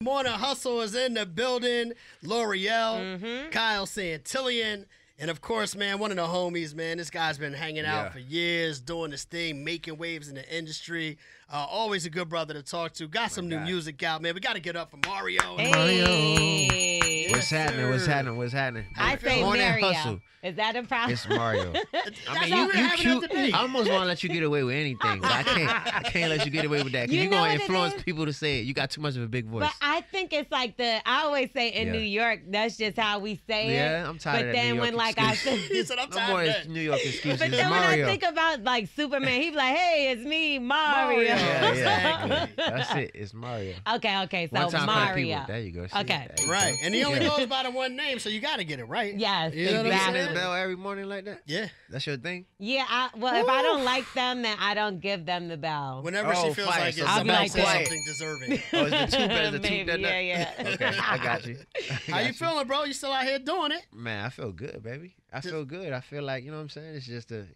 Morning Hustle is in the building. L'Oreal, Kyle Santillian, and of course, man, one of the homies, man. This guy's been hanging out for years, doing this thing, making waves in the industry. Always a good brother to talk to. Got some new music out, man. We got to get up for Mario. Hey. Mario. Yes, What's happening? I say Morning Mario. Hustle. Is that a problem? It's Mario. I mean, you cute. I almost want to let you get away with anything, but I can't let you get away with that because you're going to influence people to say it. You got too much of a big voice. But I think it's like I always say in New York, that's just how we say it. Yeah, I'm tired of that But then New York when like excuse. I He said, I'm No tired more of that. New York excuses. But It's then when Mario. I think about like Superman, he's like, hey, it's me, Mario. Yeah, Exactly. That's it. It's Mario. Okay, One so time for the Mario. people. There you go. See? Okay. There you Right. go. And he only goes by the one name, so you got to get it right. Yes, You know what I'm You exactly. ring saying? the bell every morning like that? Yeah. That's your thing? Yeah, if I don't like them, then I don't give them the bell. Whenever she Oh, feels fire. like So it's I'll be about like to say that. something deserving. Oh, is the tooth as the Maybe, tooth that yeah. Okay, I got you. How you feeling, bro? You still out here doing it? Man, I feel good, baby. I feel good. I feel like, you know what I'm saying? It's just the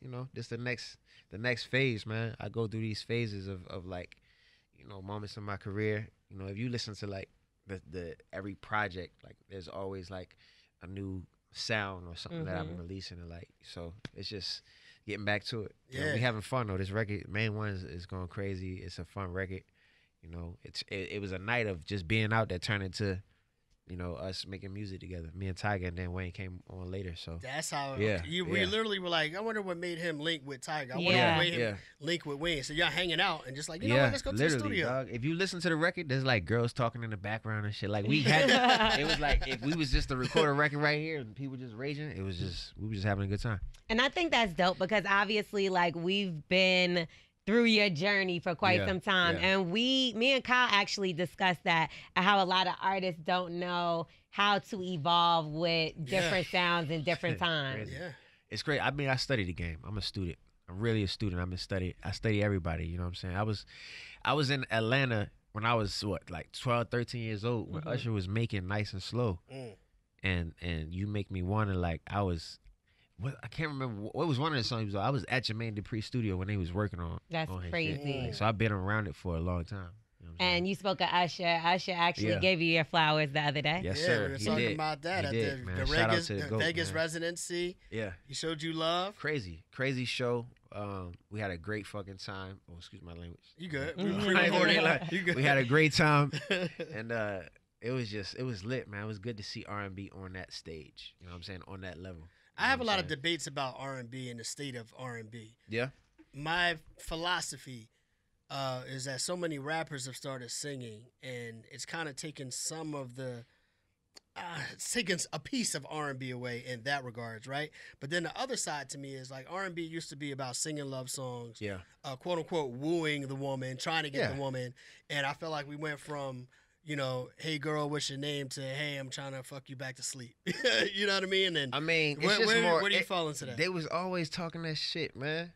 next phase, man. I go through these phases of like, moments in my career. If you listen to like the every project, like there's always like a new sound or something that I'm releasing, and like, so it's just getting back to it. Yeah. We having fun though. This record, main one is going crazy. It's a fun record. It was a night of just being out there, turned into us making music together. Me and Tyga, and then Wayne came on later. So That's how Yeah, we yeah. literally were like, I wonder what made him link with Tyga. I wonder Yeah. what made him link with Wayne. So y'all hanging out and just like, you know yeah, what, let's go to the literally, studio. dog. If you listen to the record, there's like girls talking in the background and shit. Like we had, it was like if we was just to record a record right here and people just raging, we were just having a good time. And I think that's dope because obviously, like, we've been through your journey for quite Yeah, some time. yeah. And me and Kyle actually discussed that, how a lot of artists don't know how to evolve with different sounds in different times. Crazy. Yeah. It's great. I mean, I study the game. I'm a student. I'm really a student. I study everybody. You know what I'm saying? I was in Atlanta when I was like 12, 13 years old when Usher was making Nice and Slow. And You Make Me Wanna, like I can't remember what was one of the songs. I was at Jermaine Dupri's studio when they was working on. That's on his crazy. shit. Like, so I've been around it for a long time. You know what I'm saying? And you spoke of Usher. Usher actually Yeah. gave you your flowers the other day. Yes, Yeah, sir. we were He talking did. about that He at did, man. the Shout out Vegas, to the GOAT, Vegas man. residency. Yeah. He showed you love. Crazy show. We had a great fucking time. Oh, excuse my language. You good? Mhm. We pre-recorded. Like, You good? we had a great time, and it was lit, man. It was good to see R&B on that stage. You know what I'm saying? On that level. I have a lot of debates about R&B and the state of R&B. Yeah. My philosophy is that so many rappers have started singing, and it's kind of taken some of the it's taken a piece of R&B away in that regards, right? But then the other side to me is like R&B used to be about singing love songs, Yeah. quote unquote wooing the woman, trying to get Yeah. the woman, and I feel like we went from hey girl, what's your name, to hey, I'm trying to fuck you back to sleep. You know what I mean? And I mean, it's where, just where, more. where do you fall into that? They was always talking that shit, man.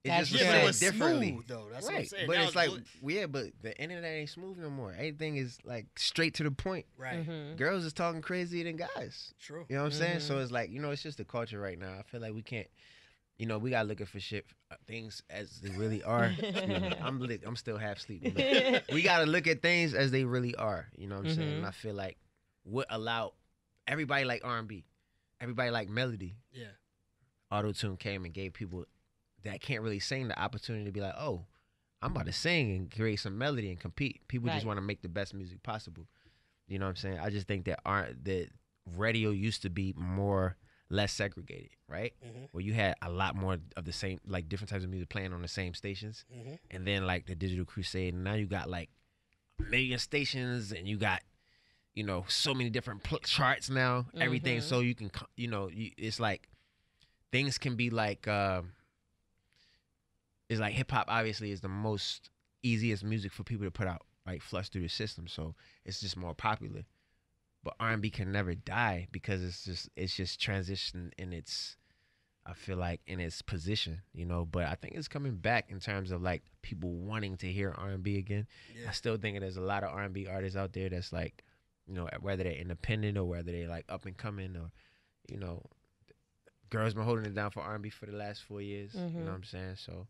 It That's just was Yeah, but it said was differently. smooth, though. That's what I'm Right. saying. But Now it's like, it's but the internet ain't smooth no more. Everything is like straight to the point. right. Mhm. Girls is talking crazier than guys. True. You know what I'm saying? So it's like, it's just the culture right now. I feel like we can't, we got looking for shit, things as they really are. Excuse me. I'm still half asleep. We got to look at things as they really are. You know what I'm saying? And I feel like what allowed everybody like R&B, everybody like melody. Yeah. Auto-tune came and gave people that can't really sing the opportunity to be like, oh, I'm about to sing and create some melody and compete. People just Right. want to make the best music possible. You know what I'm saying? I just think that radio used to be less segregated, right? Where you had a lot more of the same, like different types of music playing on the same stations. And then like the digital crusade, and now you got like a million stations, and you got, so many different charts now, everything. So you can, it's like things can be like, it's like hip hop obviously is the most easiest music for people to put out, like flush through the system. So it's just more popular. But R&B can never die because it's just transition in its, I feel like, in its position, But I think it's coming back in terms of like people wanting to hear R&B again. Yeah. I still think there's a lot of R&B artists out there that's like, whether they're independent or whether they're like up and coming or, girls been holding it down for R&B for the last 4 years. You know what I'm saying? So,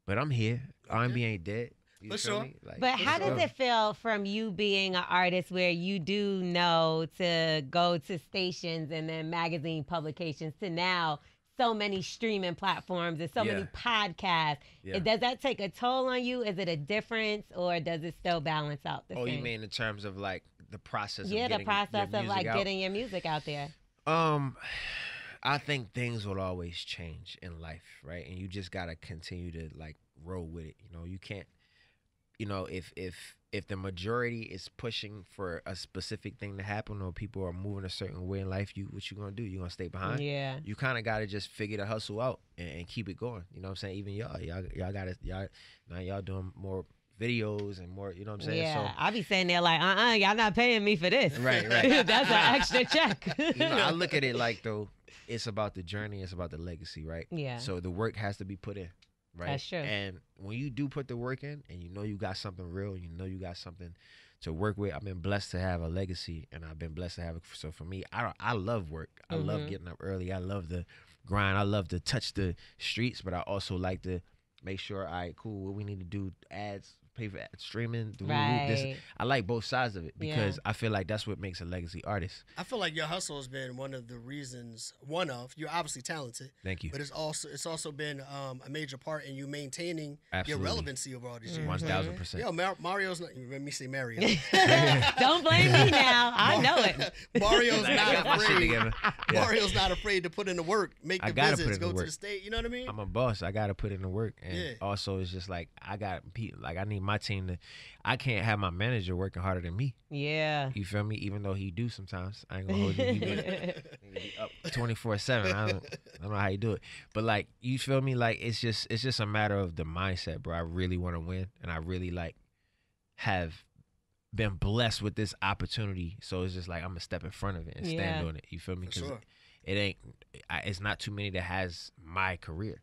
but I'm here. R&B ain't dead. You For feel sure. me? Like, But how let's does go. it feel from you being an artist where you do know to go to stations and then magazine publications to now so many streaming platforms and so many Yeah. podcasts? Yeah. Does that take a toll on you? Is it a difference or does it still balance out the Oh, same? you mean in terms of like the process? Yeah, of the getting process your of like music out? getting your music out there. I think things will always change in life, right? And you just gotta continue to like roll with it. You know, you can't. You know, if the majority is pushing for a specific thing to happen, or people are moving a certain way in life, what you gonna do? You gonna stay behind? Yeah. You kind of gotta just figure the hustle out and keep it going. You know what I'm saying? Even y'all gotta now y'all doing more videos and more. You know what I'm saying? Yeah, So I be saying there like, y'all not paying me for this. Right. That's an extra check. you know, I look at it like though, it's about the journey, it's about the legacy, right? Yeah. So the work has to be put in, right? That's true. And when you do put the work in, and you know you got something real, you know you got something to work with. I've been blessed to have a legacy, and I've been blessed to have it. So for me, I love work. I love getting up early. I love the grind. I love to touch the streets, but I also like to make sure, all right, cool, what we need to do, ads, pay for streaming, this. Right. I like both sides of it because I feel like that's what makes a legacy artist. I feel like your hustle has been one of the reasons. You're obviously talented. Thank you. But it's also been a major part in you maintaining Absolutely. your relevancy over all these years. 1000%. Yo, Mario's not. Let me say Mario. Don't blame me now. I know it. Mario's Like, I not got my shit afraid. together. Yeah. Mario's not afraid to put in the work, make I the gotta visits, put in go the to work. the state. You know what I mean? I'm a boss. I gotta put in the work, and Yeah. also it's just like I need my team to. I can't have my manager working harder than me. Yeah. You feel me? Even though he do sometimes. I ain't gonna hold you. He be up 24/7. I don't know how you do it, but like you feel me? Like it's just a matter of the mindset, bro. I really want to win, and I really like have been blessed with this opportunity. So it's just like I'm gonna step in front of it and stand on it. You feel me? For Because sure. it's not too many that has my career.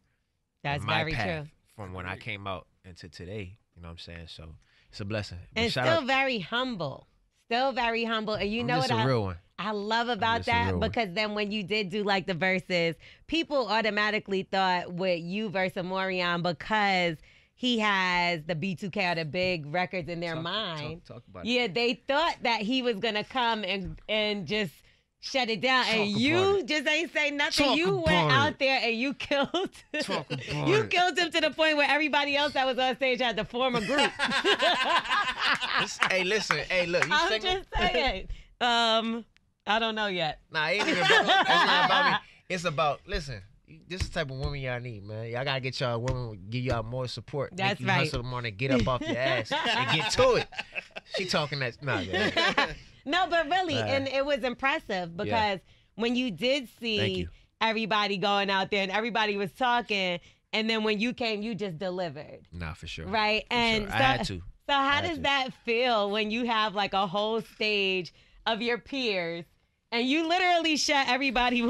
That's my very path true. from when I came out into today. You know what I'm saying? So it's a blessing. But And shout still out, very humble. Still very humble. And you I'm know just what a real one. I love about just a that? real one. Because then when you did do like the verses, people automatically thought with you versus Morion because he has the B2K or the big records in their mind. Talk about it. Yeah, they thought that he was gonna come and just shut it down, and Talk you about it. just ain't say nothing. Talk You about went it. out there and you killed. Talk about You it. killed him to the point where everybody else that was on stage had to form a group. Hey, listen. Hey, look. You I'm single? just saying. I don't know yet. Nah, it ain't even about, it's not about me. It's about, listen, this is the type of woman y'all need, man. Y'all gotta get y'all women, give y'all more support. That's Make you right. hustle in the morning, get up off your ass, and get to it. She talking that, nah, man. No, but really, and it was impressive because when you did Thank see you. everybody going out there and everybody was talking, and then when you came, you just delivered. Nah, for sure. Right? For And sure. I had to. So how had does to. that feel when you have like a whole stage of your peers and you literally shut everybody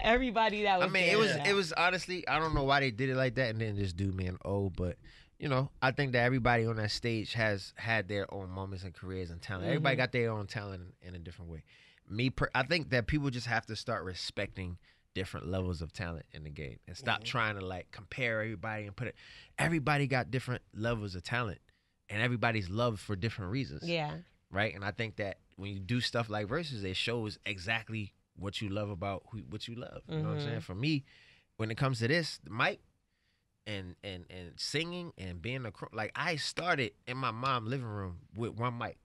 everybody that was I mean, there it was honestly, I don't know why they did it like that and then just do me an O, but you know, I think that everybody on that stage has had their own moments and careers and talent. Everybody got their own talent in a different way. I think that people just have to start respecting different levels of talent in the game and stop trying to like compare everybody and everybody got different levels of talent and everybody's loved for different reasons. Yeah. Right? And I think that when you do stuff like Versus, it shows exactly what you love about what you love. You know what I'm saying? For me, when it comes to this, the mic and singing and being like I started in my mom's living room with one mic,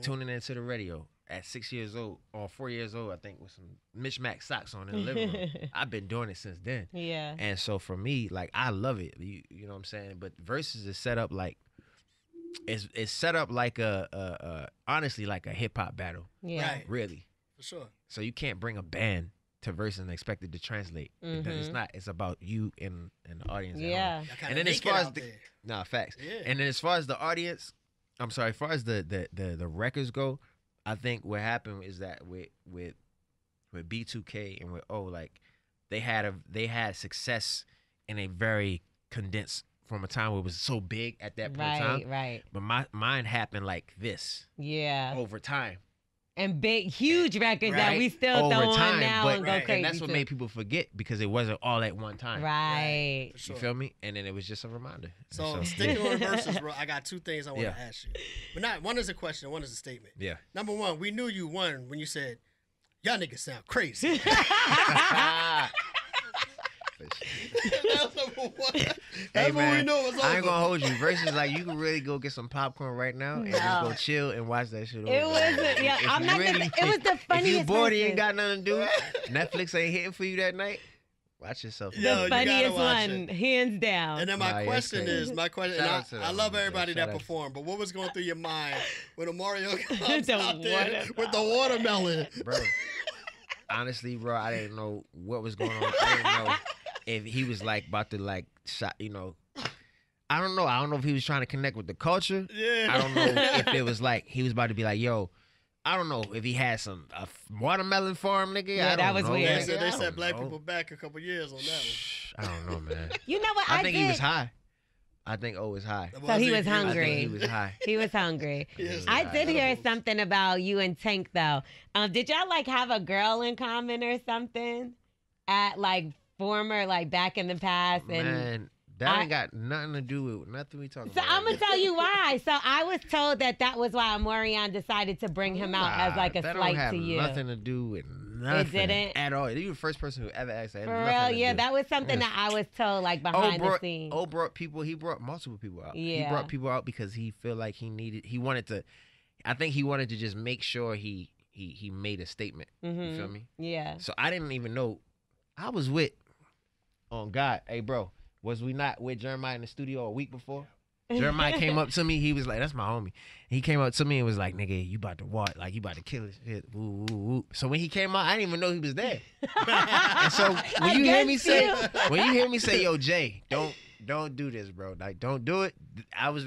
tuning into the radio at 6 years old or 4 years old, I think, with some mismatched socks on in the living room. I've been doing it since then. Yeah. And so for me, like I love it. You know what I'm saying? But Versus is set up like it's set up like honestly like a hip hop battle. Yeah. Right. Really. For sure. So you can't bring a band to Versus and expect it to translate. It's not. It's about you and the audience. at Yeah. home. Y'all kinda And then as naked far as out there. nah, facts. Yeah. And then as far as the audience, I'm sorry, as far as the records go, I think what happened is that with B2K and with like they had success in a very condensed from a time where it was so big at that point in time. Right. But mine happened like this Yeah. over time. and big, huge records that Right. we still throw Over on time, now but and go crazy. and that's what to. made people forget because it wasn't all at one time. Right. For sure. You feel me? And then it was just a reminder. So sticking on verses, bro, I got two things I want to Yeah. ask you. But not one is a question, one is a statement. Yeah. Number one, we knew you won when you said, "Y'all niggas sound crazy." That's number one. That's Hey, what man, we knew it was over. I ain't gonna hold you. Versus like you can really go get some popcorn right now and just No. go chill and watch that shit over. It wasn't. Yeah, If I'm you not really- gonna. It was the funniest. If you bored and you verses. ain't got nothing to do, Netflix ain't hitting for you that night. Watch yourself. Yo, The you gotta funniest watch one, it. hands down. And then Nah, my yeah, question it's is, Shout and out to I them, love man. everybody Shout that out. performed, but what was going through your mind when the Mario comes The out there watermelon. with the watermelon? Bro. Honestly, bro, I didn't know what was going on. I didn't know if he was like about to like shot, you know. I don't know. I don't know if he was trying to connect with the culture. Yeah. I don't know if it was like he was about to be like, yo, I don't know if he had some watermelon farm, nigga. Yeah, I that don't was know, weird. They nigga. said, I they don't set black know. people back a couple years on that one. I don't know, man. You know what? I think he did. was high. I think O was high. So he was I hungry. think he was high. He was hungry. Yes, I Right. did hear edibles. something about you and Tank though. Did y'all like have a girl in common or something at like former like back in the past? And Man, that ain't got nothing to do with nothing we talking so about. I'm gonna tell you why. So I was told that was why Morion decided to bring him out as like a that slight don't have to you. nothing to do with nothing. didn't? At all. You were the first person who ever asked that. It For had real, nothing to yeah, do. that was something Yes. that I was told like behind the scenes. Brought people. He brought multiple people out. Yeah. He brought people out because he felt like he wanted to. I think he wanted to just make sure he made a statement. You feel me? Yeah. So I didn't even know. I was with. On God, hey bro, was we not with Jeremiah in the studio a week before? Jeremiah came up to me. He was like, "That's my homie." He came up to me and was like, "Nigga, you about to what? Like you about to kill this shit." Woo, woo, woo. So when he came out, I didn't even know he was there. And so when you hear me say, "Yo, Jay, don't do this, bro. Like don't do it." I was.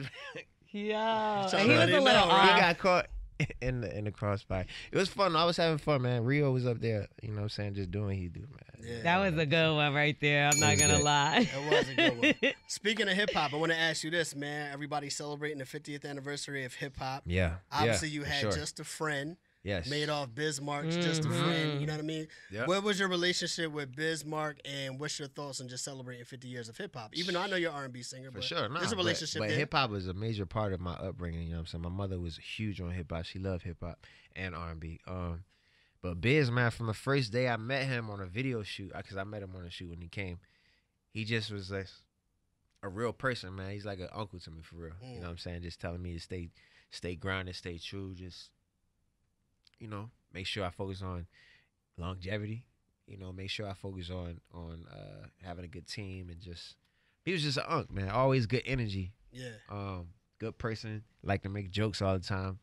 Yo, So he was already a little know, off. He got caught in the crossfire. It was fun. I was having fun, man. Rio was up there. You know what I'm saying? Just doing what he do, man. Yeah. That was a good one right there. I'm not was gonna good. lie. That was a good one. Speaking of hip hop, I want to ask you this, man. Everybody's celebrating the 50th anniversary of hip hop. Yeah. Obviously, yeah, you for had sure. Just a Friend, Yes. Madoff Bismarck's Just a Friend. You know what I mean? Yep. What was your relationship with Bismarck, and what's your thoughts on just celebrating 50 years of hip hop? Even though I know you're an R&B singer, For but sure, there's a relationship But there. hip hop was a major part of my upbringing. You know what I'm saying? My mother was huge on hip hop. She loved hip hop and R&B. But Biz, man, from the first day I met him on a video shoot, because I met him on a shoot when he came, he just was like a real person, man. He's like an uncle to me for real. You know what I'm saying? Just telling me to stay grounded, stay true. Just, you know, make sure I focus on longevity. You know, make sure I focus on having a good team and just. He was just an unk, man. Always good energy. Yeah. Good person. Like to make jokes all the time.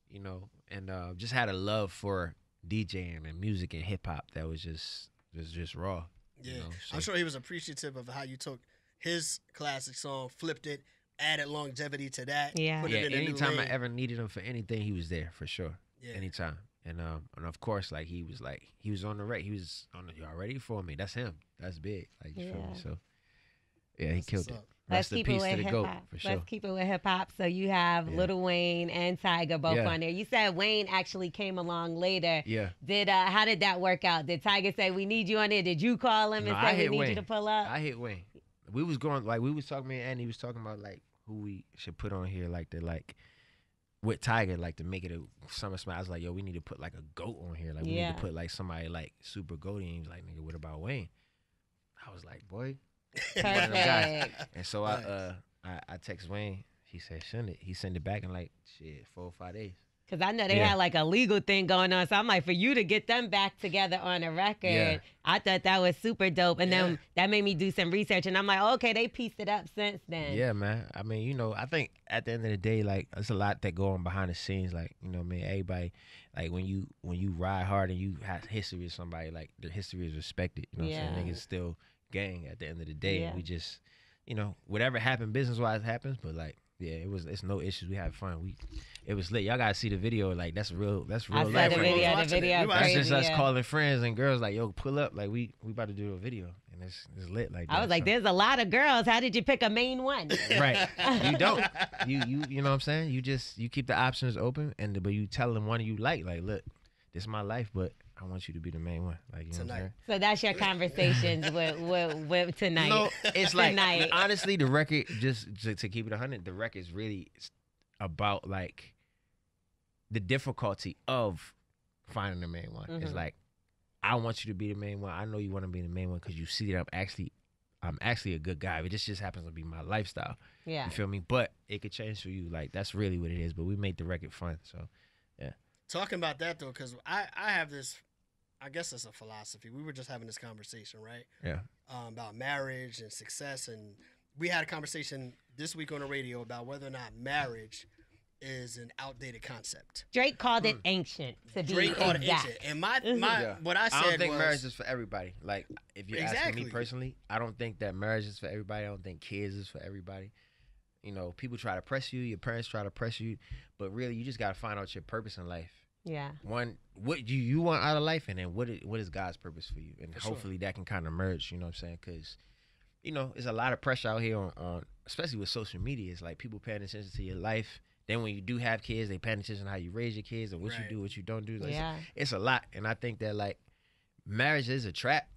You know, and just had a love for DJing and music and hip hop that was just raw. Yeah. You know, I'm so- sure he was appreciative of how you took his classic song, flipped it, added longevity to that. Yeah. Put Yeah, it in a new anytime I lane. ever needed him for anything, he was there for sure. Yeah. Anytime. And of course, like he was on the he was on the y'all ready for me. That's him. That's big. Like you feel me? Yeah. So yeah, he That's killed what's it. up. Let's Rest in keep it peace with to the hip GOAT hop. for sure. Let's keep it with hip hop. So you have Yeah. Lil Wayne and Tyga both Yeah. on there. You said Wayne actually came along later. Yeah. How did that work out? Did Tyga say we need you on there? Did you call him and No, I say we hit need Wayne. you to pull up? I hit Wayne. We was going we was talking, me and Andy was talking about like who we should put on here with Tyga, like to make it a summer smash. I was like, yo, we need to put like a GOAT on here. Like we Yeah. need to put like somebody like super GOAT. And he was like, nigga, what about Wayne? I was like, boy. one of them guys. Perfect. And so I text Wayne. He said send it. He sent it back in like 4 or 5 days. Because I know they Yeah. had like a legal thing going on. So I'm like, for you to get them back together on a record, Yeah. I thought that was super dope. And Yeah. then that made me do some research. And I'm like, okay, they pieced it up since then. Yeah, man. I mean, you know, I think at the end of the day, like, there's a lot that go on behind the scenes. Like, you know, man, everybody, like, when you ride hard and you have history with somebody, like, the history is respected. You know what I'm saying? Yeah. Niggas still gang at the end of the day. Yeah. And we just, you know, whatever happened business-wise happens. But, like, yeah, it's no issues. We had fun. It was lit. Y'all gotta see the video. Like, that's real I life. saw the right video. there. The watching it. video We is watched That's crazy. just us yeah. calling friends and girls like, yo, pull up. Like, we about to do a video. and it's lit like that. I was like, there's a lot of girls. How did you pick a main one? Right. You don't. You know what I'm saying? You keep the options open, but you tell them one you like, look, this is my life, but I want you to be the main one. Like, you know what I'm saying? So that's your conversations with tonight. No, it's like, tonight. honestly, the record, just to keep it 100, the record is really about, like, the difficulty of finding the main one. It's like, I want you to be the main one. I know you want to be the main one because you see that I'm actually a good guy. But this just happens to be my lifestyle. Yeah. You feel me? But it could change for you. Like, that's really what it is. But we made the record fun. So, yeah. Talking about that, though, because I have this, I guess it's a philosophy. We were just having this conversation, right? Yeah. About marriage and success. And we had a conversation this week on the radio about whether or not marriage is an outdated concept. Drake called it ancient, to be Drake called exact. it ancient. And what I said I don't think was, marriage is for everybody. Like, if you're asking Exactly. me personally, I don't think that marriage is for everybody. I don't think kids is for everybody. You know, people try to press you. Your parents try to press you. But really, you just got to find out your purpose in life. Yeah. One, what do you want out of life? And then what is God's purpose for you? And For hopefully that can kind of merge, you know what I'm saying? Because, you know, there's a lot of pressure out here on, especially with social media. It's like people paying attention to your life. Then when you do have kids, they paying attention to how you raise your kids and what you do, what you don't do. Like, Yeah. it's a lot. And I think that, like, marriage is a trap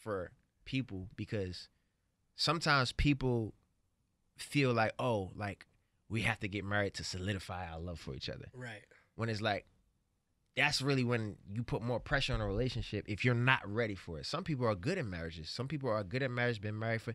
for people because sometimes people feel like, oh, like, we have to get married to solidify our love for each other. right. When it's like, that's really when you put more pressure on a relationship if you're not ready for it. Some people are good at marriages. Some people are good at marriage, been married for...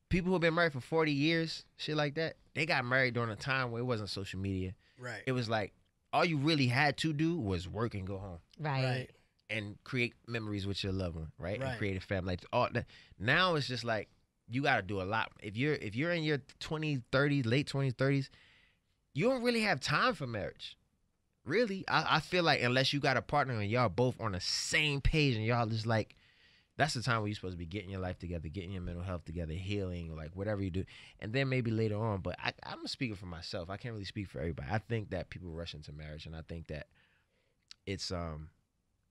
People who have been married for 40 years, shit like that, they got married during a time where it wasn't social media. Right. It was like, all you really had to do was work and go home. Right. And create memories with your loved one, right? Right. And create a family. Like, all that. Now it's just like, you got to do a lot. If you're in your 20s, 30s, late 20s, 30s, you don't really have time for marriage. Really, I feel like unless you got a partner and y'all both on the same page and y'all just like, that's the time where you're supposed to be getting your life together, getting your mental health together, healing, like whatever you do. And then maybe later on, but I'm speaking for myself. I can't really speak for everybody. I think that people rush into marriage, and I think that it's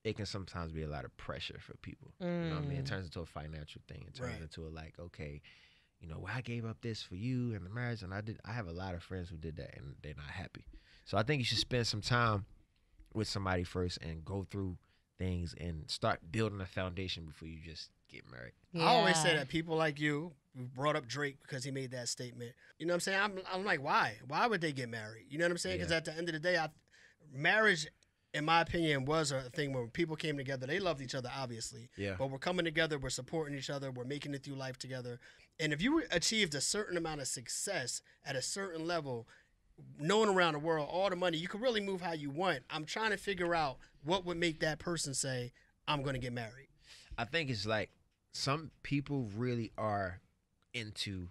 it can sometimes be a lot of pressure for people. You know what I mean? It turns into a financial thing. It turns into a like, okay, you know, well, I gave up this for you and the marriage, and I have a lot of friends who did that, and they're not happy. So I think you should spend some time with somebody first and go through things and start building a foundation before you just get married. Yeah. I always say that people like you brought up Drake because he made that statement. You know what I'm saying? I'm like, why? Why would they get married? You know what I'm saying? Because at the end of the day, marriage, in my opinion, was a thing where people came together. They loved each other, obviously. Yeah. But we're coming together. We're supporting each other. We're making it through life together. And if you achieved a certain amount of success at a certain level, known around the world, all the money, you can really move how you want. I'm trying to figure out what would make that person say, I'm going to get married. I think it's like some people really are into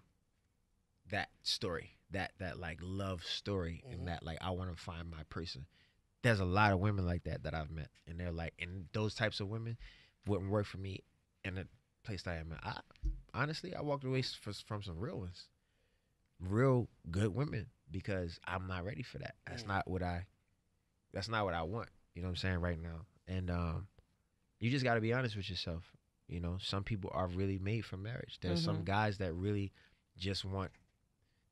that story, that like love story, and that like I want to find my person. There's a lot of women like that I've met, and they're like, and those types of women wouldn't work for me in the place that I am at. Honestly, I walked away from some real ones, real good women, because I'm not ready for that. That's not what I want. You know what I'm saying right now, and you just got to be honest with yourself. You know, some people are really made for marriage. There's some guys that really just want,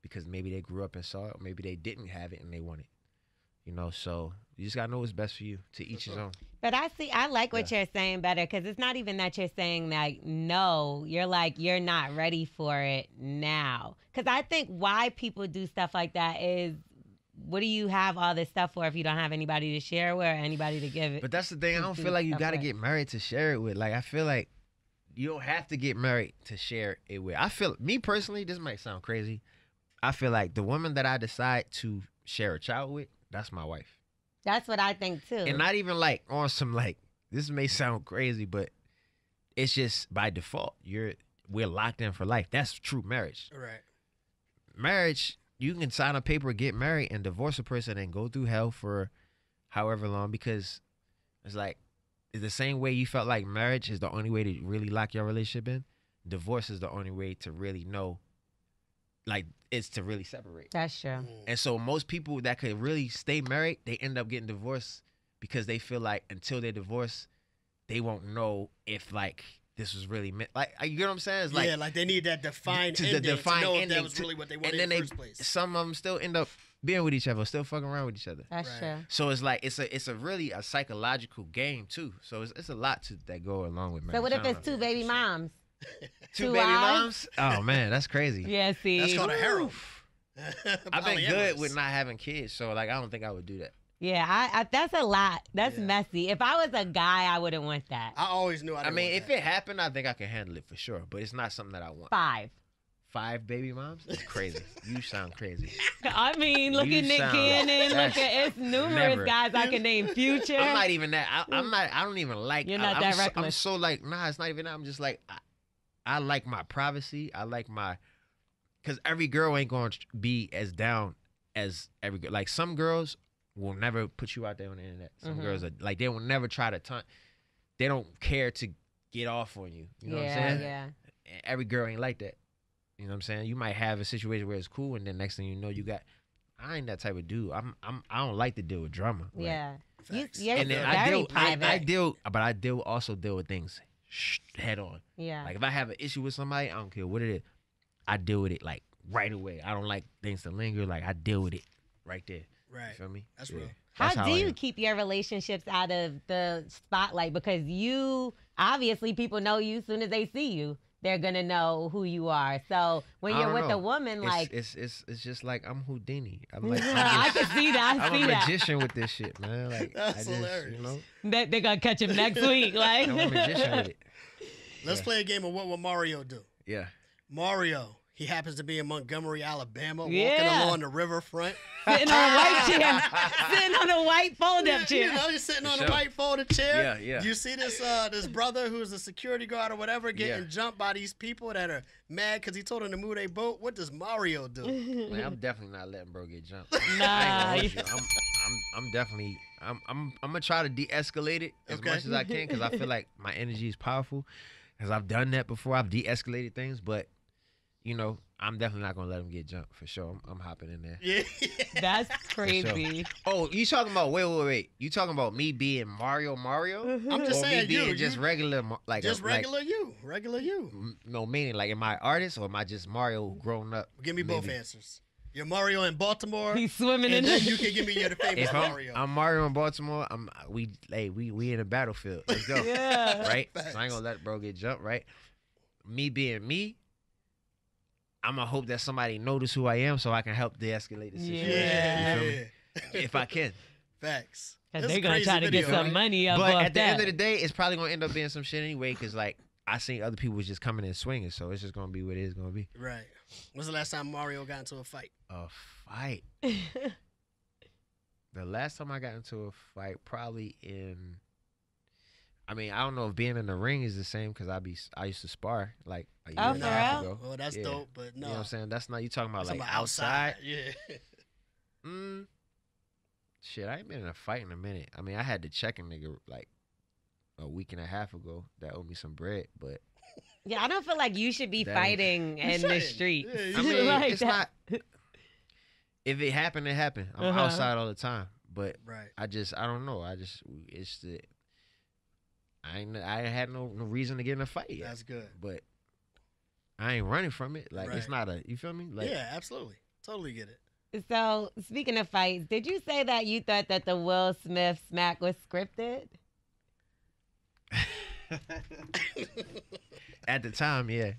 because maybe they grew up and saw it, or maybe they didn't have it and they want it. You know, so you just gotta know what's best for you. To each his own. But I like what you're saying better, because it's not even that you're saying like, no, you're like, you're not ready for it now. Because I think why people do stuff like that is, what do you have all this stuff for if you don't have anybody to share with or anybody to give it? But that's the thing. I don't feel like you gotta get married to share it with. Like, I feel like you don't have to get married to share it with. I feel, me personally, this might sound crazy, I feel like the woman that I decide to share a child with, that's my wife. That's what I think too. And not even like on some like, this may sound crazy, but it's just by default. We're locked in for life. That's true marriage. Right. Marriage, you can sign a paper, get married, and divorce a person and go through hell for however long, because it's like, it's the same way you felt like marriage is the only way to really lock your relationship in. Divorce is the only way to really know, like, it's to really separate. That's true. And so most people that could really stay married, they end up getting divorced because they feel like until they're divorced, they won't know if like this was really meant. Like, you know what I'm saying? It's like, yeah, like they need that defined to ending the defined to know if ending that was really what they wanted and then in the first place. some of them still end up being with each other, still fucking around with each other. That's Right. true. So it's like it's a really a psychological game too. So it's a lot that go along with marriage. So what if I don't it's know. two baby moms? two two baby wives? moms? Oh man, that's crazy. Yeah, see. That's called a harem. I've been good with Polyamorous. not having kids, so like I don't think I would do that. Yeah, I that's a lot. That's Yeah. messy. If I was a guy, I wouldn't want that. I always knew I I didn't mean, want if that. it happened, I think I can handle it for sure. But it's not something that I want. 5. 5 baby moms? That's crazy. You sound crazy. I mean, look You at Nick sound- Cannon. Look that's at it's numerous never- guys I can name. Future. I'm not even that. I'm not. I don't even like. You're not I'm that so, I'm reckless. so like, nah. It's not even that. I'm just like, I like my privacy. I like my, because every girl ain't going to be as down as every girl. Like some girls will never put you out there on the internet. Some girls are like they will never try to. They don't care to get off on you. You know what I'm saying? Yeah. Every girl ain't like that. You know what I'm saying? You might have a situation where it's cool, and then next thing you know, you got. I ain't that type of dude. I don't like to deal with drama. Like, Yeah. Facts. Yeah. and then very private. I also deal with things head on. Yeah. Like if I have an issue with somebody, I don't care what it is. I deal with it like right away. I don't like things to linger. Like I deal with it right there. You Right. feel me? That's Yeah. real. How That's do I you am. keep your relationships out of the spotlight? Because you obviously people know you as soon as they see you. They're gonna know who you are. So when I you're don't with know. a woman, like it's just like I'm Houdini. I'm like I can see that. I I'm see a that. magician with this shit, man. Like That's I just, hilarious. you know, That they're gonna catch him next week. Like I'm a magician with it. Let's play a game of what will Mario do. Yeah. Mario, he happens to be in Montgomery, Alabama, walking Yeah. along the riverfront. sitting on a white chair, sitting on a white fold-up chair. You know, he's sitting on For a sure. white folded chair. Yeah, yeah. You see this this brother who's a security guard or whatever getting Yeah. jumped by these people that are mad because he told them to move their boat. What does Mario do? Man, I'm definitely not letting bro get jumped. Nah, I ain't gonna hold you. I'm definitely I'm gonna try to de-escalate it as Okay. much as I can because I feel like my energy is powerful. Because I've done that before. I've de-escalated things, but you know, I'm definitely not gonna let him get jumped for sure. I'm hopping in there. Yeah. That's crazy. Oh, you talking about wait? You talking about me being Mario? I'm just or saying me being you. just regular, like just like, regular you. Regular you. no meaning like am I artist or am I just Mario grown up? Give me both Maybe. answers. You're Mario in Baltimore. He's swimming in and then the you can give me your famous If Mario. I'm Mario in Baltimore, we in a battlefield. Let's go. Yeah. Right? Facts. So I ain't gonna let bro get jumped, right? Me being me, I'm gonna hope that somebody notice who I am so I can help de-escalate the situation. Yeah. You feel me? If I can. Facts. Cause That's they're a gonna crazy try to video, get some right? money up But off at the that. end of the day, it's probably gonna end up being some shit anyway, because like I seen other people was just coming and swinging, so it's just gonna be what it is gonna be. Right. When's the last time Mario got into a fight? A fight. The last time I got into a fight, probably in. I mean, I don't know if being in the ring is the same because I used to spar like a year Oh, and a for half real? ago. Oh, that's Yeah. dope, but no. You know what I'm saying? That's not you talking about I'm like talking about outside. Yeah. Shit, I ain't been in a fight in a minute. I mean, I had to check a nigga like a week and a half ago that owed me some bread, but Yeah, I don't feel like you should be That fighting in the shouldn't. street. Yeah, you I mean, Like it's that. not. If it happened, it happened. I'm Uh-huh. outside all the time, but Right. I don't know. It's the. I had no reason to get in a fight yet, That's good. but I ain't running from it. Like it's Right. not a. You feel me? Like Yeah, absolutely. Totally get it. So, speaking of fights, did you say that you thought that the Will Smith smack was scripted? at the time, yeah.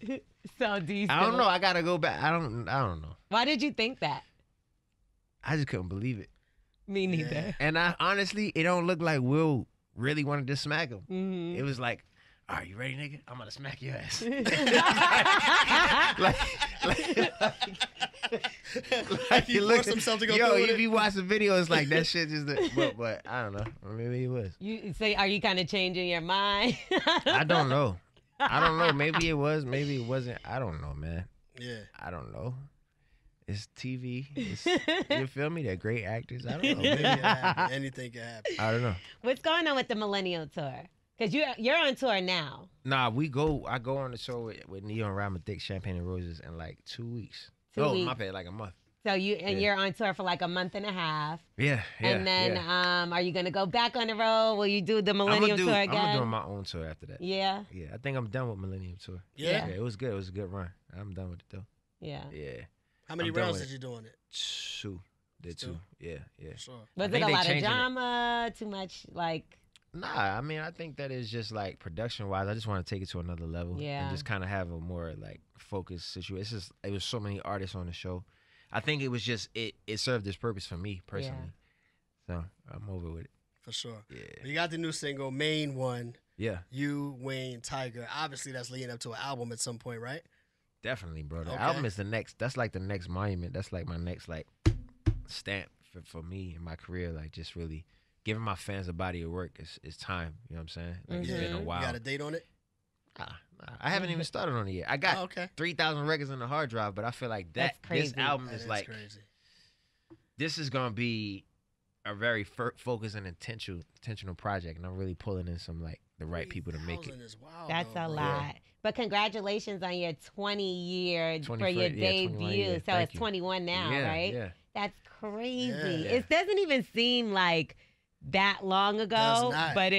So, do you I don't still- know. I gotta go back. I don't know. Why did you think that? I just couldn't believe it. Me neither. And I honestly, it don't look like Will really wanted to smack him. Mhm. It was like, "All right, you ready, nigga? I'm gonna smack your ass." like He forced himself to go yo, through with if it. you watch the video, it's like that shit just. But I don't know. Or maybe he was. You say, are you kind of changing your mind? I don't know. I don't know. Maybe it was. Maybe it wasn't. I don't know, man. Yeah. I don't know. It's TV. You feel me? They're great actors. I don't know. Maybe. Anything can happen. Anything can happen. I don't know. What's going on with the Millennial Tour? Because you're on tour now. Nah, I go on the show with Neo and Rhyme Thick, Champagne and Roses in like 2 weeks. 2 Oh, weeks. my bad, like a month. So you're on tour for like a month and a half. Yeah. And then are you gonna go back on the road? Will you do the Millennium Tour again? I'm doing my own tour after that. Yeah. Yeah, I think I'm done with Millennium Tour. Yeah. It was good. It was a good run. I'm done with it though. Yeah. Yeah. How many rounds did you do on it? 2. Did 2. Yeah. Sure. Was it a lot of drama? Too much like? Nah, I mean, I think that is just like production wise. I just want to take it to another level. Yeah. And just kind of have a more like focused situation. It was so many artists on the show. I think it was just it served its purpose for me personally. So I'm over with it. For sure. Yeah. You got the new single, Main One. Yeah. You, Wayne, Tyga. Obviously, that's leading up to an album at some point, right? Definitely, bro. The album is the next. That's like the next monument. That's like my next like stamp for me in my career. Like just really giving my fans a body of work. It's time. You know what I'm saying? Like it's been a while. You got a date on it? I haven't even started on it yet. I got 3,000 records on the hard drive, but I feel like this album is like crazy. This is gonna be a very focused and intentional project, and I'm really pulling in some like the right people to make it. That's a lot. But congratulations on your 20-year for your debut. So it's 21 now, right? Yeah. That's crazy. Yeah. It doesn't even seem like that long ago, but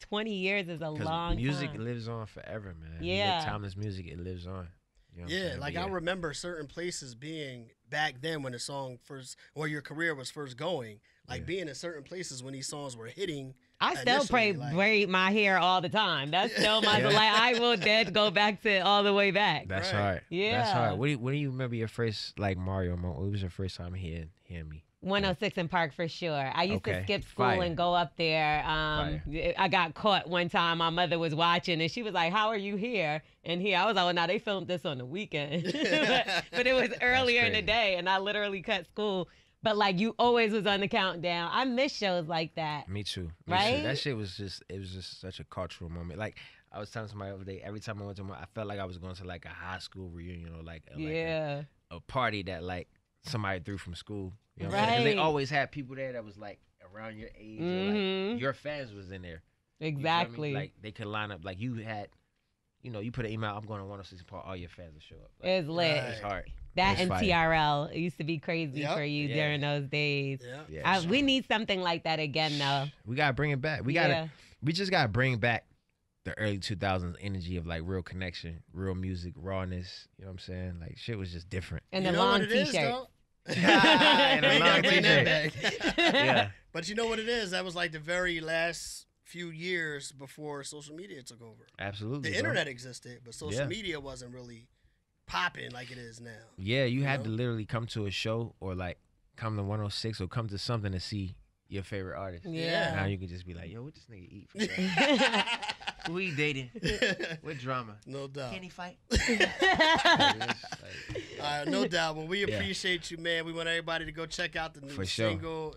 20 years is a long music time. lives on forever, man. Yeah. You make timeless music, it lives on. You know like I remember certain places being back then when the song first, or your career was first going, like being in certain places when these songs were hitting. I still braid my hair all the time. That's still my like I will go back to all the way back. That's hard. Yeah. That's hard. When do you remember your first like Mario moment? What was your first time hearing me? 106 in Park for sure. I used to skip school and go up there. I got caught one time. My mother was watching and she was like, "How are you here?" And I was like, "Oh, now they filmed this on the weekend." but it was earlier in the day and I literally cut school. But like you always was on the countdown. I miss shows like that. Me too. Right? That shit was just such a cultural moment. Like I was telling somebody the other day, every time I went to I felt like I was going to like a high school reunion or like a party that like somebody threw from school. You know what I'm saying? 'Cause they always had people there that was like around your age or like your fans was in there. Exactly. You know what I mean? Like they could line up like you had, you put an email, I'm going to 106 Park, all your fans will show up. Like, it's lit. It's hard. That and TRL used to be crazy for you during those days. We need something like that again, though. We gotta bring it back. We just gotta bring back the early 2000s energy of like real connection, real music, rawness. You know what I'm saying? Like shit was just different. And the long T-shirt. And a long T-shirt. Yeah. But you know what it is? That was like the very last few years before social media took over. Absolutely. The internet existed, but social media wasn't really popping like it is now. Yeah, you had to literally come to a show or like come to 106 or come to something to see your favorite artist. Yeah. Now you can just be like, yo, what this nigga eat for that? Who he dating? What drama? No doubt. Can he fight? No doubt. Well, we appreciate you, man. We want everybody to go check out the new single,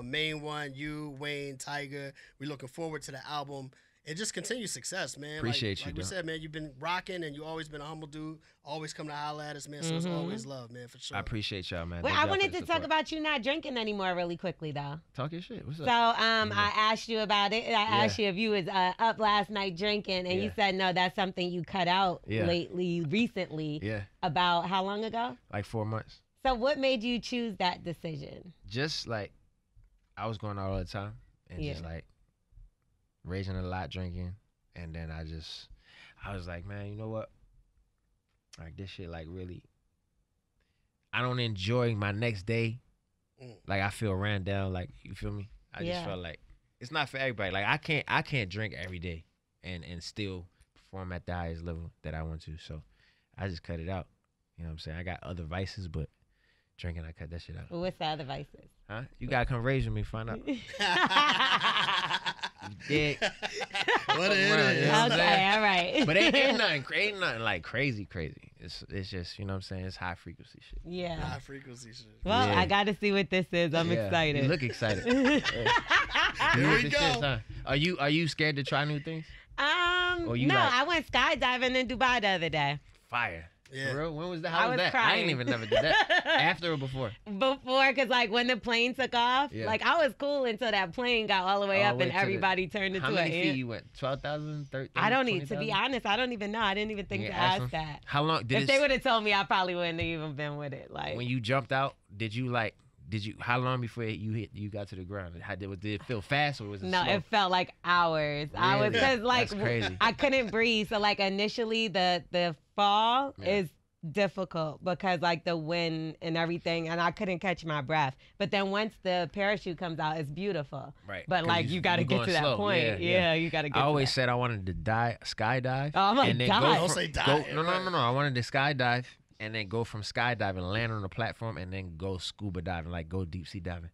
Main One, you, Wayne, Tyga. We're looking forward to the album. And just continue success, man. Appreciate you, like we said, man, you've been rocking and you always been a humble dude. Always come to holler at us, man. So it's always love, man, for sure. I appreciate y'all, man. Well, I wanted to talk about you not drinking anymore really quickly, though. Talk your shit. What's up? So I asked you about it. I asked you if you was up last night drinking, and you said, no, that's something you cut out recently. Yeah. About how long ago? Like 4 months. So what made you choose that decision? Just like I was going out all the time and just like raging a lot, drinking, and then I was like, man, you know what? Like this shit, like really, I don't enjoy my next day. Like I feel ran down. Like you feel me? I just felt like it's not for everybody. Like I can't drink every day and still perform at the highest level that I want to. So I just cut it out. You know what I'm saying? I got other vices, but drinking, I cut that shit out. What's the other vices? Huh? You gotta come raise with me, find out. You what it is. Okay, all right. But ain't nothing like crazy. It's just, you know what I'm saying? It's high frequency shit. Yeah. High frequency shit. Well, I gotta see what this is. I'm excited. You look excited. Here we go. Shit, are you scared to try new things? No, I went skydiving in Dubai the other day. Fire. Yeah. For real? When was that? How was that? Crying. I ain't even never did that. After or before? Before, because like when the plane took off, like I was cool until that plane got all the way up and everybody turned into How many feet you went? 12,000, 13,000? I don't need to be honest. I don't even know. I didn't even think to ask that. How long did if they would have told me, I probably wouldn't have even been with it. Like when you jumped out, did you how long before you got to the ground? Did it feel fast or was it No, slow? it felt like hours. I was, Really? cause like That's crazy. I couldn't breathe. So like initially the fall is difficult because like the wind and everything, and I couldn't catch my breath. But then once the parachute comes out, it's beautiful. Right. But like you got to get to that slow. point. Yeah, you got to get. I always to said I wanted to skydive. Oh my and then God. Don't say die. No. I wanted to skydive and then go from skydiving, land on the platform, and then go scuba diving, like go deep sea diving.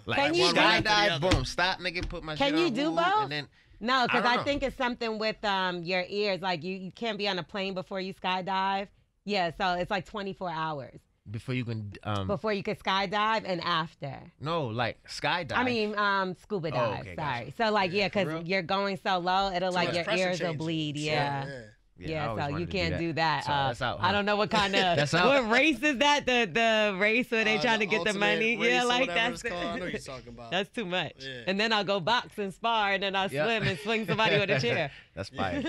Like Can you skydive, boom, stop, nigga, put my shit Can on. you do woo, both? And then No, because I I don't think it's something with your ears. Like you can't be on a plane before you skydive. Yeah, so it's like 24 hours before you can before you could skydive and after. no, like skydive. I mean, scuba dive. okay, sorry. gotcha. So like, yeah, for because real? you're going so low, it'll Too like much your pressure ears will changing. bleed. Sure, Yeah. I Yeah, always so you wanted to can't do that. So that's out. I don't know what kind of That's out. what race is that? The race where they trying to get the ultimate money. race Yeah, or like whatever that's it's called. I know what you're talking about. that's too much. Yeah. And then I'll go box and spar, and then I'll swim and swing somebody with a chair. That's fire.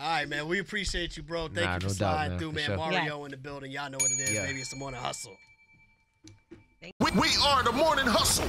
All right, man. We appreciate you, bro. Thank Nah, you for no doubt, sliding man, through, for man. sure. Mario in the building. Y'all know what it is. Yeah. Maybe it's the morning hustle. We are the morning hustle.